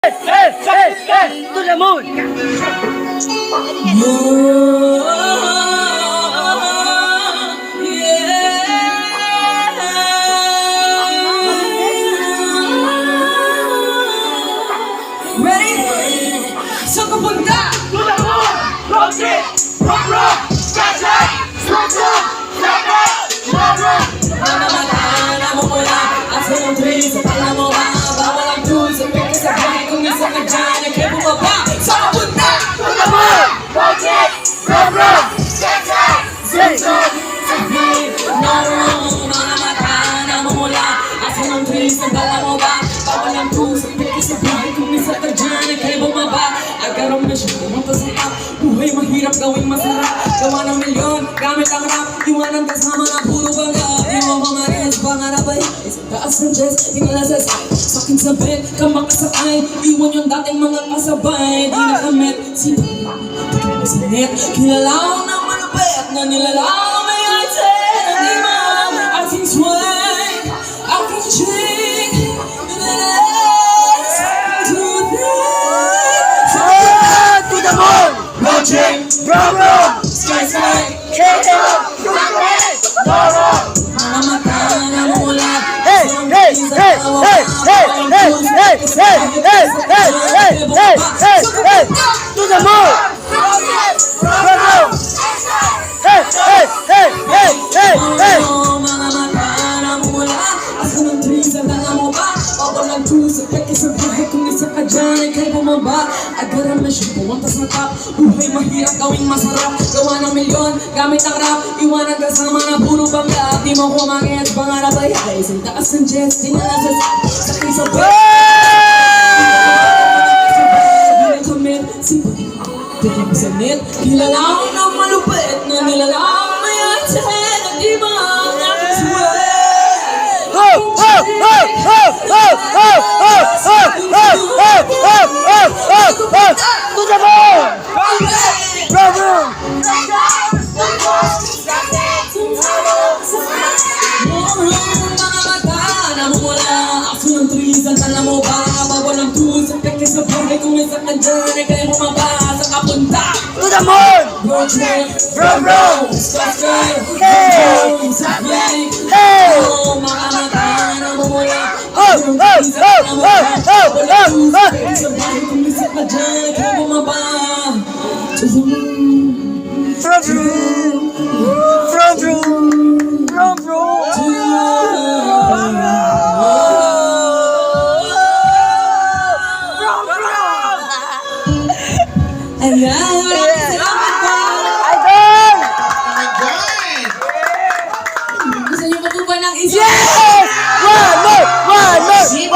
To the moon! Ready? Saan ka punta? To the moon! Road trip! Rock! Sky! Mamamataan na mumula at sa iyong trees sa pala mo ba? Bawal ang tools at peke sa bahay kung isa ka dyan ay kaya bumaba. Saan ka punta? To the moon! Road trip! Rock! Sky! Mamamataan na mumula at sa iyong trees sa pala mo ba? Bawal ang tools at peke sa bahay kung isa ka dyan ay kaya bumaba. Agarang mission, pumunta sa top. Buhay mahirap gawing masarap. Gawa ng milyon, gamit ang rap. Iwanan kasama na puro bangga. Di mo mamaris, pangarap ay isang taas ng chest. Tingala sa akin sabit, kamakasakay. Iwan yung dating mga kasabay. Di nakamit, sipag, tignan mo sa net. Kilala ko ng malupit na nilalang may item. Di mo alam, aking swag, aking chick. To the moon! Road trip, Rock! sky, mamamataan na mula. To the moon! Mamamataan na mula. Asa ng trees ang dala mo ba? Bawal ang tools at peke sa bahay kung isa ka dyan ay kaya bumaba. Agaran na siya, pumunta sa top. Buhay mahirap gawing masarap. Gawa ng milyon, gamit ang rap. Iwanan kasama na puro bangga. Di mo kumangit, pangarap ay ay isang taas ng jets. Dinala sa akin sa bed. Commit, sipag, tignan mo sa net. Kilala ko ng malupit na nilalang may item. Di ba ang aking swag? To the moon! Rock! Mga mata na mumula. Aso ng trees ang tala mo ba? Bawal ang tools at peke sa bahay kung isa ka dyan ay kaya bumaba. Saan ka punta? To the moon! Road trip, Rock! sky, Hey! sablay. Hey! Oh, mga mata na mumula. Aso ng trees ang tala mo ba? Bawal ang tools at peke sa bahay kung isa ka dyan ay kaya bumaba. To the moon, From room! to the Ayan, maraming salamat po. Idol! Gusto niyo pa po ba ng isa? Yes! One more!